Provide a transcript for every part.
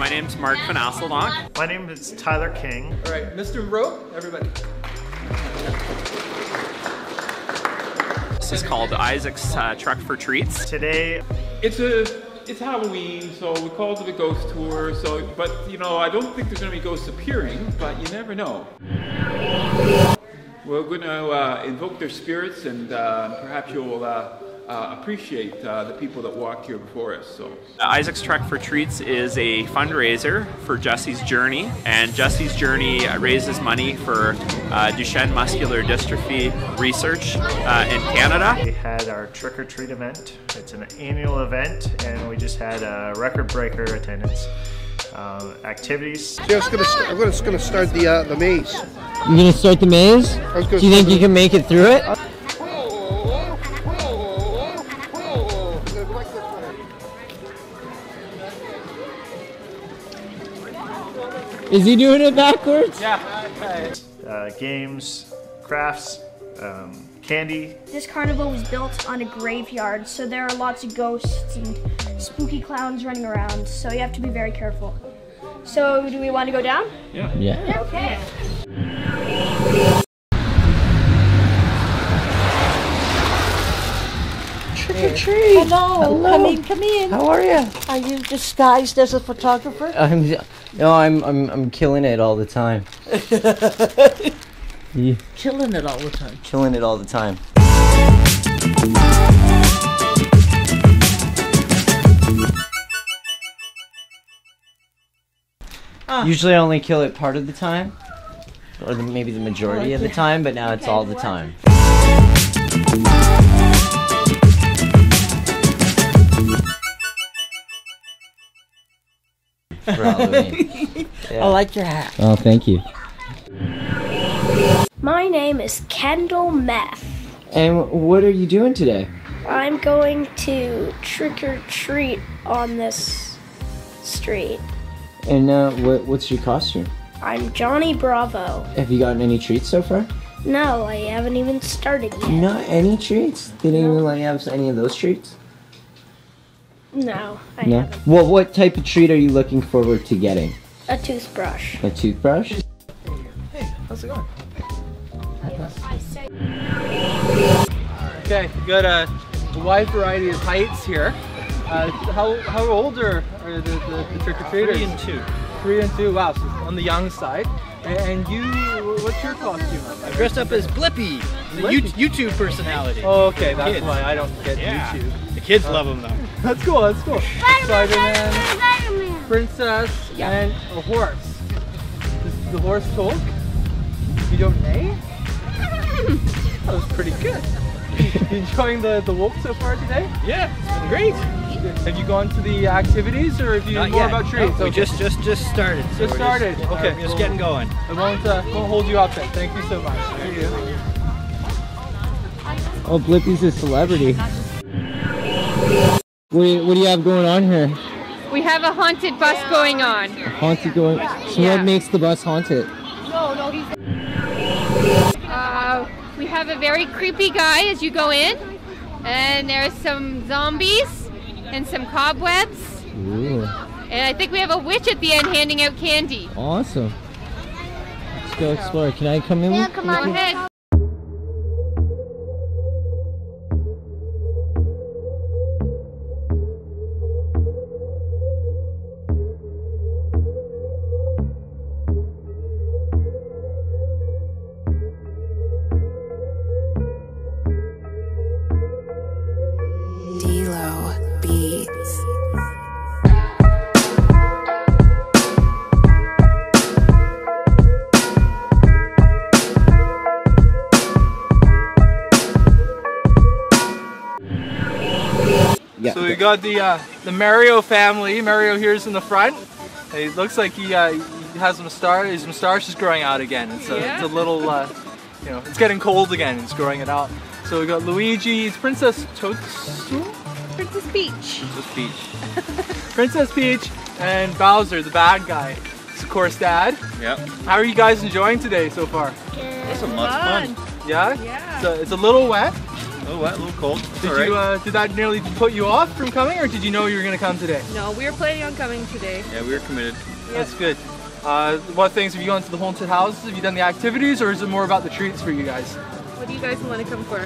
my name's Mark Van Asseldonk. My name is Tyler King. All right, Mr. Monroe, everybody. This is called Isaac's Truck for Treats. Today, it's Halloween, so we called it a ghost tour. So, but you know, I don't think there's going to be ghosts appearing, but you never know. We're going to invoke their spirits, and perhaps you'll appreciate the people that walked here before us. So, Isaac's Truck for Treats is a fundraiser for Jesse's Journey, and Jesse's Journey raises money for Duchenne muscular dystrophy research in Canada. we had our trick or treat event. It's an annual event, and we just had a record breaker attendance. Activities. I'm just gonna start the maze. You're gonna start the maze? Do you think you can make it through it? Is he doing it backwards? Yeah. Games, crafts, candy. This carnival was built on a graveyard, so there are lots of ghosts and spooky clowns running around, so you have to be very careful. So, do we want to go down? Yeah. Okay. Trick or treat. Hello. Hello. Come in. How are you? Are you disguised as a photographer? I'm killing it all the time. Yeah. Killing it all the time. Killing it all the time. Usually I only kill it part of the time, or maybe the majority of the time, but now it's all the time. For Halloween. Yeah. I like your hat. Oh, thank you. My name is Kendall Meth. And what are you doing today? I'm going to trick or treat on this street. And what's your costume? I'm Johnny Bravo. Have you gotten any treats so far? No, I haven't even started yet. Not any treats? They didn't even let you have any of those treats? No, I haven't. Well, what type of treat are you looking forward to getting? A toothbrush. A toothbrush? Hey, how's it going? Okay, we got a wide variety of heights here. How old are the trick-or-treaters? 3 and 2. 3 and 2, wow, so on the young side. And you, what's your costume? I dressed up as Blippi, the YouTube personality. Oh, okay, that's Kids. why I don't get YouTube. The kids love them though. That's cool, that's cool. Spider-Man, Princess, and a horse. Does the horse talk? You don't neigh? That was pretty good. You enjoying the walk so far today? Yeah, it's been great. Have you gone to the activities, or have you Not more yet. about treats? No, we just started. So Just started. Okay, We're just getting going. I won't hold you up then. Thank you so much. Thank you. Oh, Blippi's a celebrity. What do you have going on here? We have a haunted bus going on. A haunted going? So what makes the bus haunted? We have a very creepy guy as you go in, and there's some zombies and some cobwebs. Ooh. And I think we have a witch at the end handing out candy. Awesome. Let's go explore. Can I come in? Yeah, come on. Go ahead. Beats. Yeah. So we got the Mario family. Mario here's in the front. He looks like he has a moustache. His moustache is growing out again. It's a little, you know, it's getting cold again. It's growing it out. So we got Luigi, it's Princess Toadstool? Princess Peach. Princess Peach. Princess Peach and Bowser, the bad guy. It's of course Dad. Yep. How are you guys enjoying today so far? That's a lot of fun. Yeah? Yeah. So it's a little wet, little wet, a little cold. Did that nearly put you off from coming, or did you know you were going to come today? No, we were planning on coming today. Yeah, we were committed. Yep. That's good. What things have you gone to the haunted houses? Have you done the activities, or is it more about the treats for you guys? What do you guys want to come for?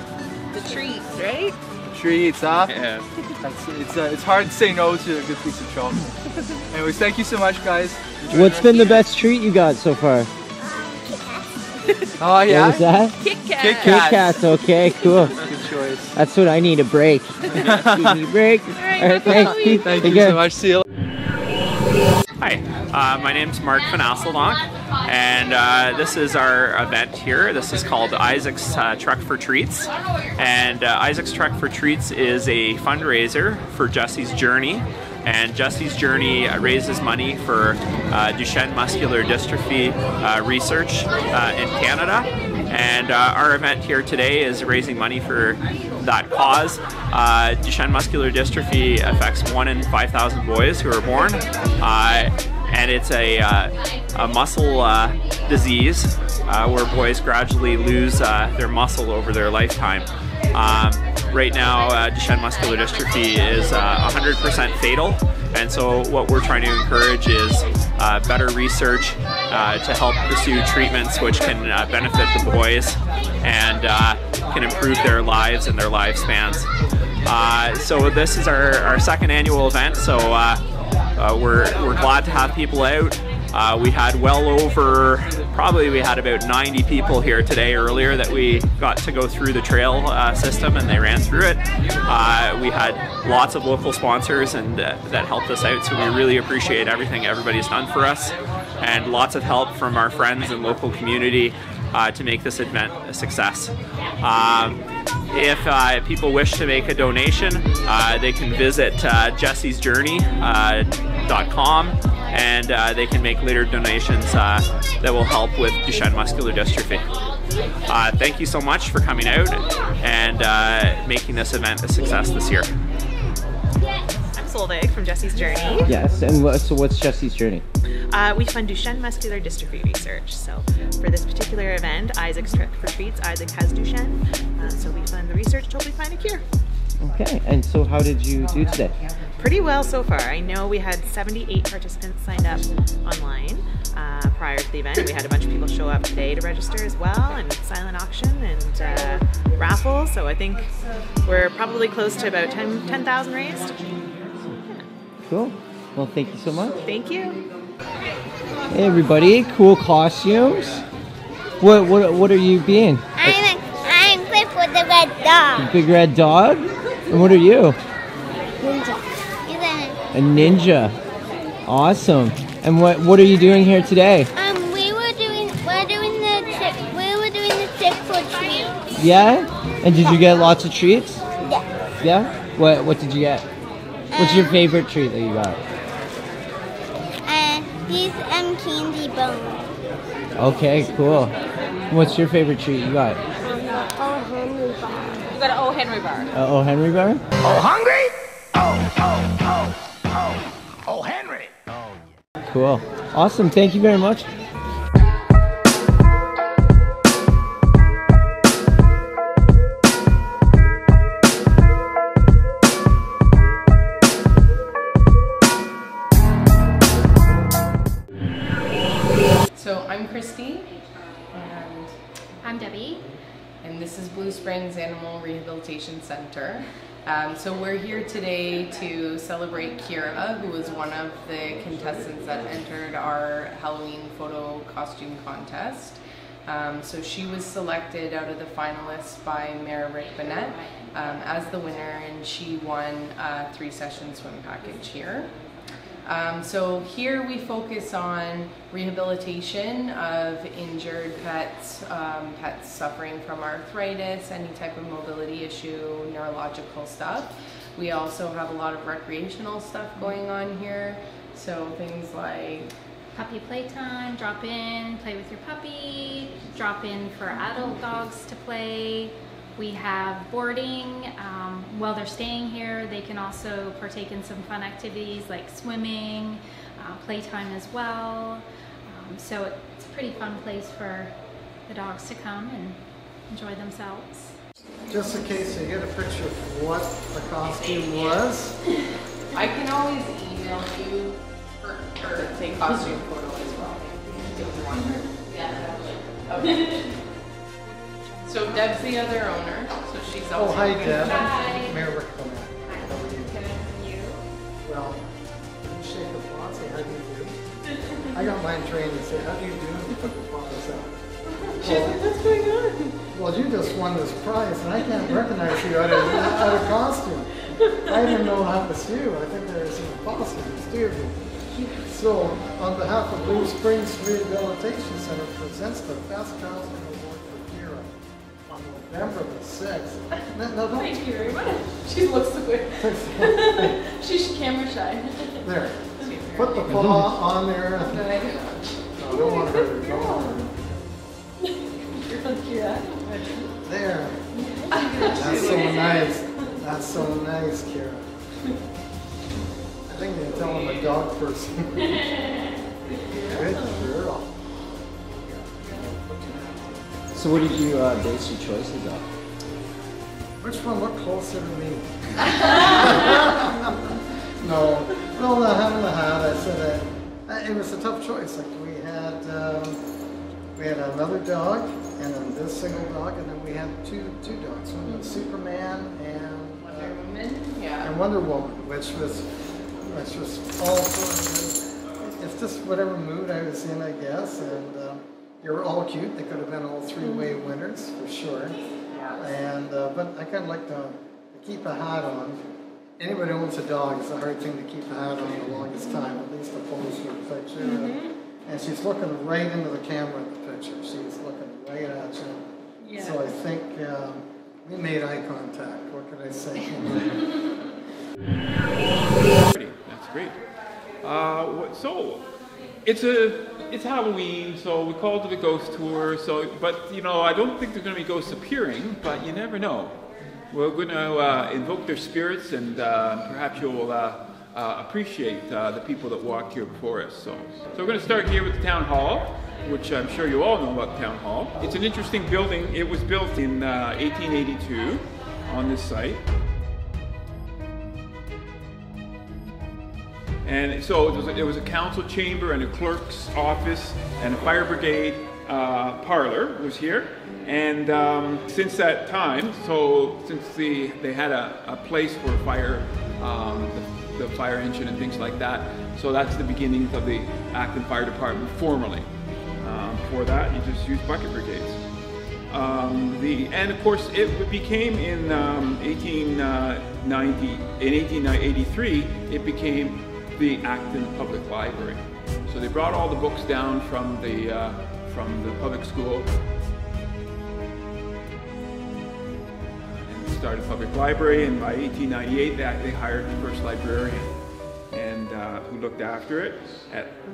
The treats, right? Treats, huh? Yeah. It's hard to say no to a good piece of chocolate. Anyways, thank you so much, guys. Enjoy. What's been the best treat you got so far? Oh yeah? What was that? Kit Kat. Kit Kit Kats, okay, cool. Good choice. That's what I need, a break. Give me a break. Alright, thank you. Thank you so much. See you. Hi, my name's Mark Van Asseldonk, and this is our event here. This is called Issac's Truck for Treats, and Issac's Truck for Treats is a fundraiser for Jesse's Journey, and Jesse's Journey raises money for Duchenne muscular dystrophy research in Canada, and our event here today is raising money for that cause. Duchenne muscular dystrophy affects 1 in 5,000 boys who are born, and it's a muscle disease where boys gradually lose their muscle over their lifetime. Right now, Duchenne muscular dystrophy is 100% fatal, and so what we're trying to encourage is better research to help pursue treatments which can benefit the boys and can improve their lives and their lifespans. So this is our second annual event, so we're glad to have people out. We had well over, probably we had about 90 people here today earlier that we got to go through the trail system, and they ran through it. We had lots of local sponsors and that helped us out, so we really appreciate everything everybody's done for us, and lots of help from our friends and local community to make this event a success. If people wish to make a donation, they can visit jessesjourney.com, and they can make later donations that will help with Duchenne muscular dystrophy. Thank you so much for coming out and making this event a success this year. I'm Solveig from Jesse's Journey. Yes, and so what's Jesse's Journey? We fund Duchenne muscular dystrophy research. So for this particular event, Issac's Truck for Treats, Issac has Duchenne, so we fund the research to hopefully find a cure. Okay, and so how did you do today? Pretty well so far. I know we had 78 participants signed up online prior to the event. We had a bunch of people show up today to register as well, and silent auction and raffle, so I think we're probably close to about 10,000 raised. Yeah. Cool. Well, thank you so much. Thank you. Hey everybody, cool costumes. What are you being? I'm Cliff with the red dog. A big red dog? And what are you? Ninja. A ninja. Awesome. And what are you doing here today? We were doing the trick for treats. Yeah? And did you get lots of treats? Yeah. Yeah? What did you get? What's your favorite treat that you got? These candy bones. Okay, cool. What's your favorite treat you got? Oh, Henry bar. You got an O. Henry bar. O. Henry bar? Oh, hungry? Oh, Henry. Oh, yeah. Cool. Awesome. Thank you very much. So I'm Christy, and I'm Debbie, and this is Blue Springs Animal Rehabilitation Center. So we're here today to celebrate Kira, who was one of the contestants that entered our Halloween photo costume contest. So she was selected out of the finalists by Mayor Rick Bennett as the winner, and she won a 3-session swim package here. So here we focus on rehabilitation of injured pets, pets suffering from arthritis, any type of mobility issue, neurological stuff. We also have a lot of recreational stuff going on here. So things like puppy playtime, drop in, play with your puppy, drop in for adult dogs to play. We have boarding. While they're staying here, they can also partake in some fun activities like swimming, playtime as well. So it's a pretty fun place for the dogs to come and enjoy themselves. Just in case you get a picture of what the costume was. I can always email you or take costume photo as well if you want her. Yeah. Okay. So Deb's the other owner, so she's also. Oh, hi Deb. Hi. Mayor Rick. How are you? Good, and you? Well, shake the paw, say how do you do? I got mine trained to say how do you do and put the paws out. She's like, what's going on? Well, you just won this prize, and I can't recognize you out of costume. I didn't know that was you. I think there was some costume. It's two of you. So, on behalf of Blue Springs Rehabilitation Center, presents the Best Costume Award for Kira on November the 6th. No, don't. Thank you very much. She looks away. She's camera shy. There. Put the paw on there. No, don't want her. Don't want her. There. That's so nice. That's so nice, Kira. I think they tell I'm a dog person. Good girl. So what did you base your choices on? Which one looked closer to me? No, not having the hat. I said it was a tough choice. Like we had another dog, and then this single dog, and then we had two dogs. One was Superman and Wonder Woman. Yeah. And Wonder Woman, which was all sort of, it's just whatever mood I was in, I guess. And they were all cute. They could have been all three-way winners for sure. Yeah. And but I kind of like to keep a hat on. Anybody who owns a dog, it's a hard thing to keep a hat on the longest time, at least to pose for the picture. Mm-hmm. And she's looking right into the camera in the picture. She's looking right at you. Yeah. So I think we made eye contact. What can I say? That's great. So it's Halloween, so we called it a ghost tour. So, but you know, I don't think there's going to be ghosts appearing, but you never know. We're going to invoke their spirits, and perhaps you'll appreciate the people that walked here before us. So we're going to start here with the town hall, which I'm sure you all know about the town hall. It's an interesting building. It was built in 1882 on this site. And so it was a council chamber and a clerk's office and a fire brigade parlor was here. And since that time, since they had a place for fire, the fire engine and things like that, so that's the beginning of the Acton Fire Department formally. Before that, you just used bucket brigades. And of course, it became in 1883, it became the Acton Public Library. So they brought all the books down from the public school and started public library. And by 1898, they hired the first librarian, and who looked after it.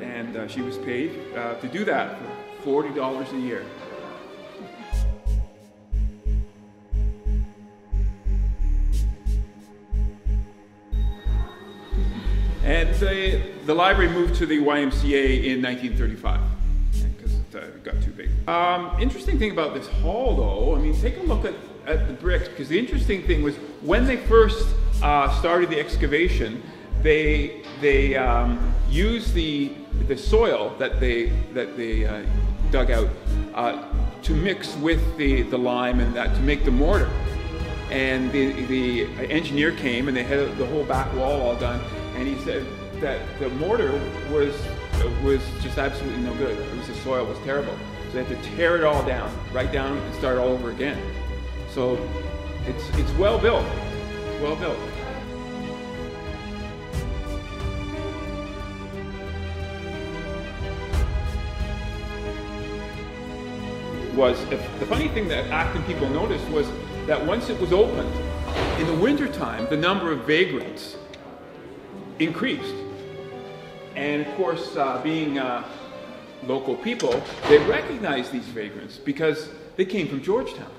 And she was paid to do that for $40 a year. And the library moved to the YMCA in 1935 because it got too big. Interesting thing about this hall, though, I mean, take a look at the bricks, because the interesting thing was when they first started the excavation, they used the soil that they dug out to mix with the lime and that to make the mortar. And the engineer came and they had the whole back wall all done. And he said that the mortar was just absolutely no good. The soil was terrible. So they had to tear it all down, right down, and start all over again. So it's well built. It's well built. The funny thing that Acton people noticed was that once it was opened, in the wintertime, the number of vagrants increased. And of course, being local people, they recognized these vagrants because they came from Georgetown.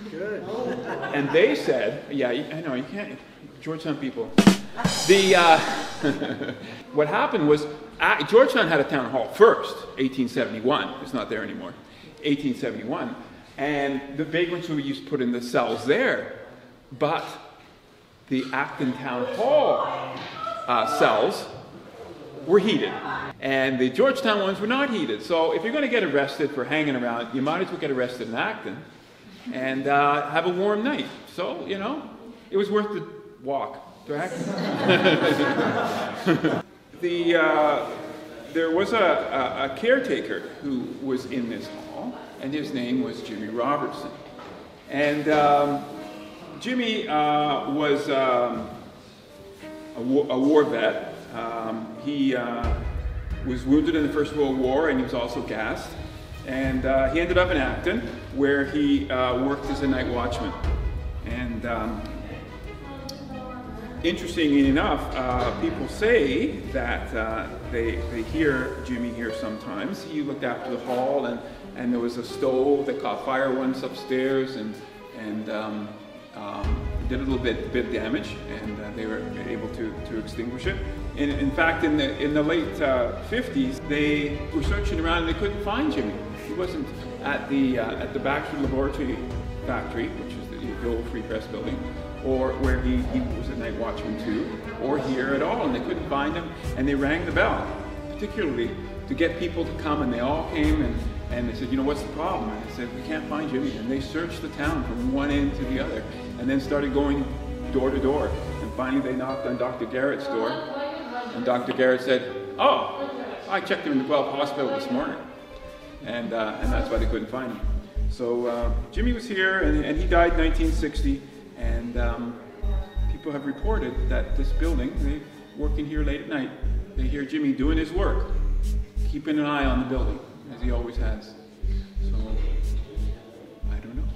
Good. And they said, yeah, I know, you can't, Georgetown people. What happened was, Georgetown had a town hall first, 1871, it's not there anymore, 1871. and the vagrants were used to put in the cells there. But the Acton Town Hall cells were heated, and the Georgetown ones were not heated. So if you're going to get arrested for hanging around, you might as well get arrested in Acton and have a warm night. So, you know, it was worth the walk to Acton. There was a caretaker who was in this hall, and his name was Jimmy Robertson. And Jimmy was a war vet. He was wounded in the First World War, and he was also gassed. And he ended up in Acton, where he worked as a night watchman. And interestingly enough, people say that they hear Jimmy here sometimes. He looked after the hall, and there was a stove that caught fire once upstairs, and did a little bit of damage, and they were able to extinguish it. And in fact, in the late 50s, they were searching around and they couldn't find Jimmy. He wasn't at the Baxter Laboratory Factory, which is the old Free Press building, or where he was a night watchman too, or here at all, and they couldn't find him. And they rang the bell, particularly to get people to come, and they all came, and they said, you know, what's the problem? And they said, we can't find Jimmy. And they searched the town from one end to the other, and then started going door to door. And finally they knocked on Dr. Garrett's door, and Dr. Garrett said, oh, I checked him in the Guelph Hospital this morning. And that's why they couldn't find him. So Jimmy was here, and he died in 1960, and people have reported that this building, they working here late at night, they hear Jimmy doing his work, keeping an eye on the building, as he always has. So, I don't know.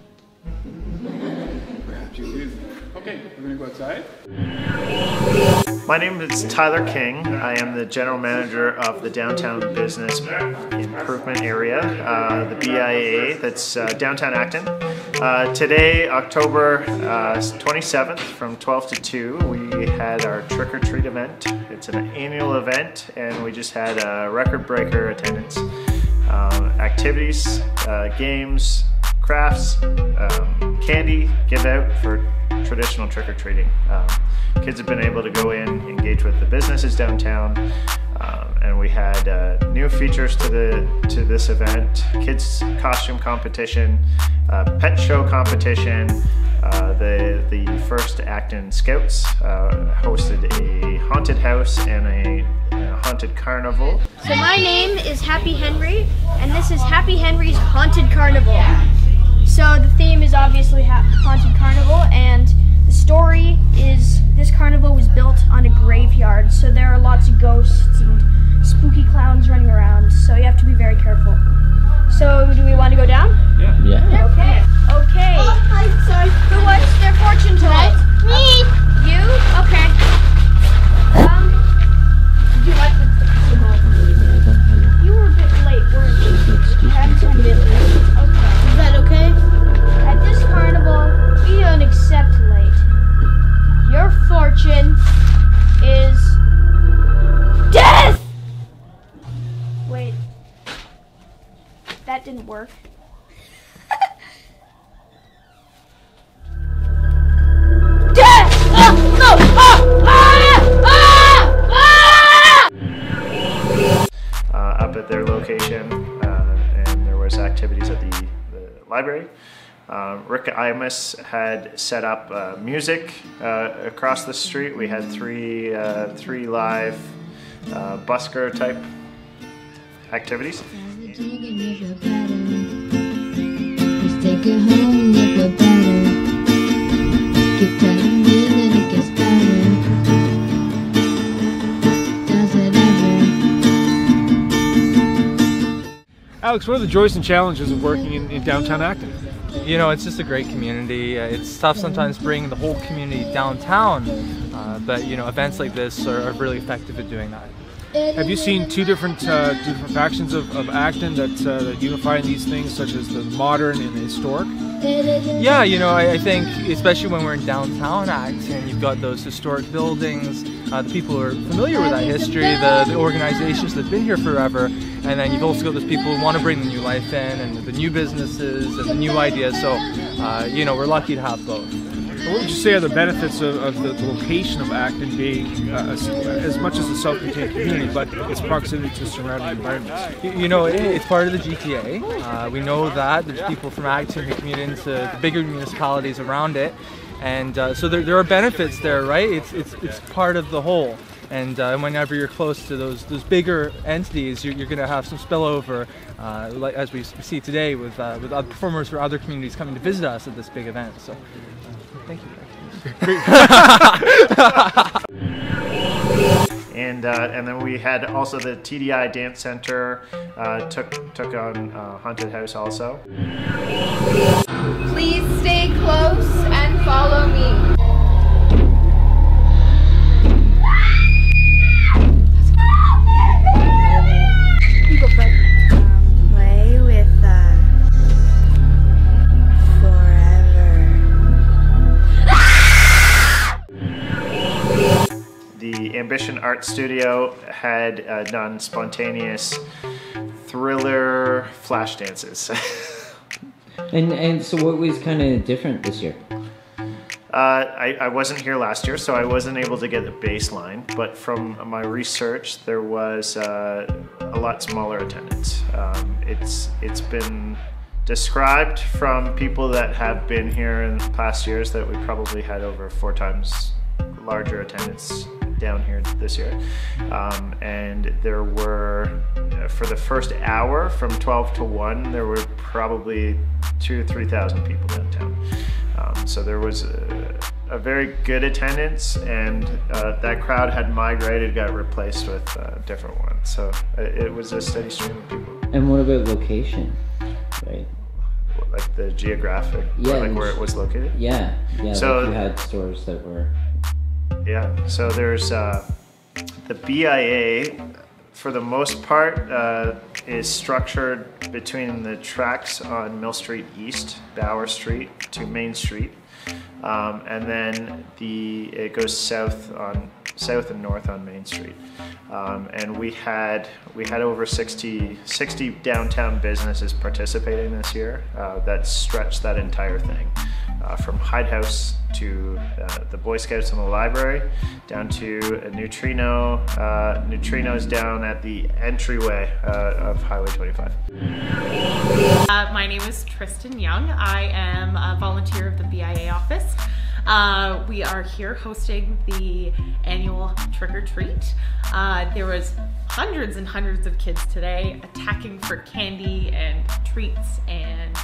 Perhaps you do. Okay, we're going to go outside. My name is Tyler King. I am the general manager of the Downtown Business Improvement Area, the BIA, that's downtown Acton. Today, October 27th, from 12 to 2, we had our trick-or-treat event. It's an annual event, and we just had a record-breaker attendance. Activities, games, crafts, candy give out for traditional trick-or-treating. Kids have been able to go in, engage with the businesses downtown, and we had new features to this event: kids costume competition, pet show competition. The first Acton Scouts hosted a haunted house and a haunted carnival. So my name is Happy Henry, and this is Happy Henry's Haunted Carnival. So the theme is obviously Haunted Carnival, and the story is this carnival was built on a graveyard, so there are lots of ghosts and spooky clowns running around, so you have to be very careful. So do we want to go down? Yeah. Yeah. Okay. Okay. Oh, I'm sorry. Who wants their fortune told? Me. You? Okay. Do you like the You were a bit late, weren't you? Perhaps a bit late. Okay. Is that okay? At this carnival, we don't accept late. Your fortune is death! Wait. That didn't work. Death! No! Up at their location, and there was activities at the library. Rick Imus had set up music across the street. We had three live busker type activities. Take it home, make it better. Keep telling me that it gets better. Does it ever? Alex, what are the joys and challenges of working in downtown Acton? You know, it's just a great community. It's tough sometimes bringing the whole community downtown, but you know, events like this are really effective at doing that. Have you seen two different factions of Acton that unify in these things, such as the modern and the historic? Yeah, you know, I think especially when we're in downtown Acton, you've got those historic buildings the people who are familiar with that history, the organizations that have been here forever, and then you've also got those people who want to bring the new life in, and the new businesses and the new ideas. So, you know, we're lucky to have both. What would you say are the benefits of the location of Acton being as much as a self-contained community, but its proximity to surrounding environments? You know, it's part of the GTA. We know that there's people from Acton who commute into the bigger municipalities around it, and so there are benefits there, right? It's part of the whole. And whenever you're close to those bigger entities, you're going to have some spillover, like as we see today with other performers from other communities coming to visit us at this big event. So. Thank you. And then we had also the TDI Dance Center took on Haunted House also. Please stay close and follow me. Play with The Ambition Art Studio had done spontaneous thriller flash dances. And so what was kind of different this year? I wasn't here last year, so I wasn't able to get the baseline, but from my research, there was a lot smaller attendance. It's been described from people that have been here in past years that we probably had over 4 times larger attendance down here this year, and there were, for the first hour from 12 to 1, there were probably 2,000 to 3,000 people downtown. So there was a very good attendance, and that crowd had migrated, got replaced with a different one. So it was a steady stream of people. And what about location, right? Like the geographic, like where it was located? Yeah, so like you had stores that were... Yeah, so there's the BIA, for the most part, is structured between the tracks on Mill Street East, Bauer Street to Main Street, and then it goes south and north on Main Street. And we had over 60 downtown businesses participating this year that stretched that entire thing. From Hyde House to the Boy Scouts and the library, down to a Neutrinos down at the entryway of Highway 25. My name is Tristan Young. I am a volunteer of the BIA office. We are here hosting the annual trick or treat. There was hundreds and hundreds of kids today attacking for candy and treats and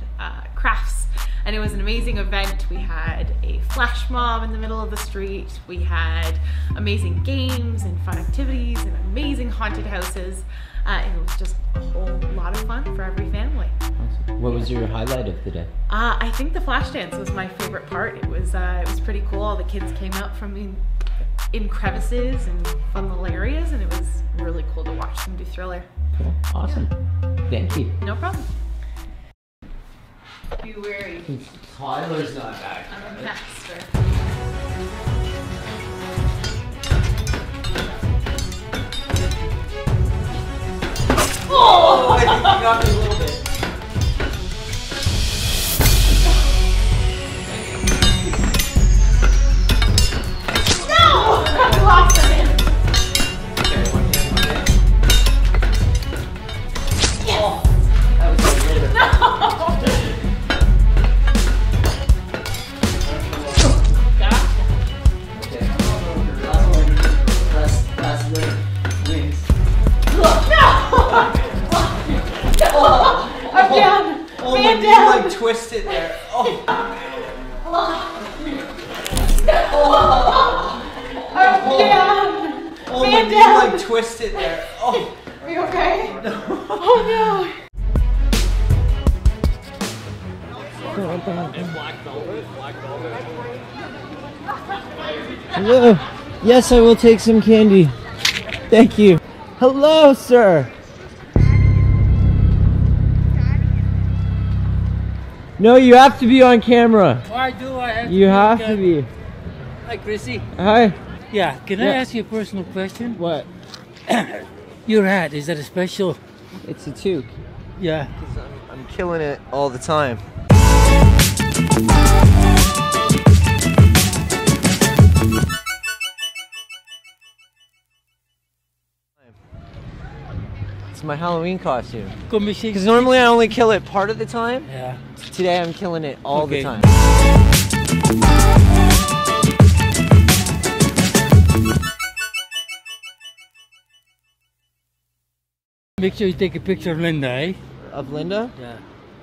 crafts. And it was an amazing event. We had a flash mob in the middle of the street. We had amazing games and fun activities and amazing haunted houses. And it was just a whole lot of fun for every family. What was your highlight of the day? I think the flash dance was my favorite part. It was pretty cool. All the kids came out from in crevices and fun little areas, and it was really cool to watch them do Thriller. Cool. Awesome. Yeah. Thank you. No problem. Be wary. Tyler's not back. I'm a master. Oh! I think you got me a little bit. No! I lost him. Yes! That was so good. No! I'm down! Oh, Man you down! like twisted there. Oh. I'm down! Oh, Man you down! like twisted there. Oh. Are you okay? No. Oh no! Hello. Yes, I will take some candy. Thank you. Hello, sir. No, you have to be on camera. Why do I have You to have to be. Hi, Chrissy. Hi. Yeah, can I ask you a personal question? What? Your hat, is that a special? It's a toque. Yeah. I'm killing it all the time. It's my Halloween costume. Because normally I only kill it part of the time. Yeah. Today I'm killing it all the time. Make sure you take a picture of Linda, eh? Of Linda? Yeah.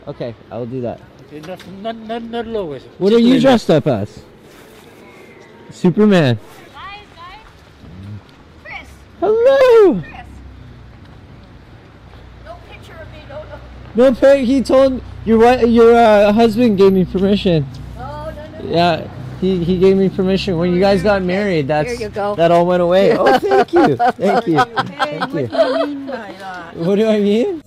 Okay, I will do that. Okay, not Lois. What are you dressed up as? Superman. Chris. Hello. Chris. No picture of me, No, he told your husband gave me permission. Oh, no. Yeah, he gave me permission when you guys got married. That's Here you go. that all went away. Oh, thank you, thank you, Hey, thank what you. do you mean by that? What do I mean?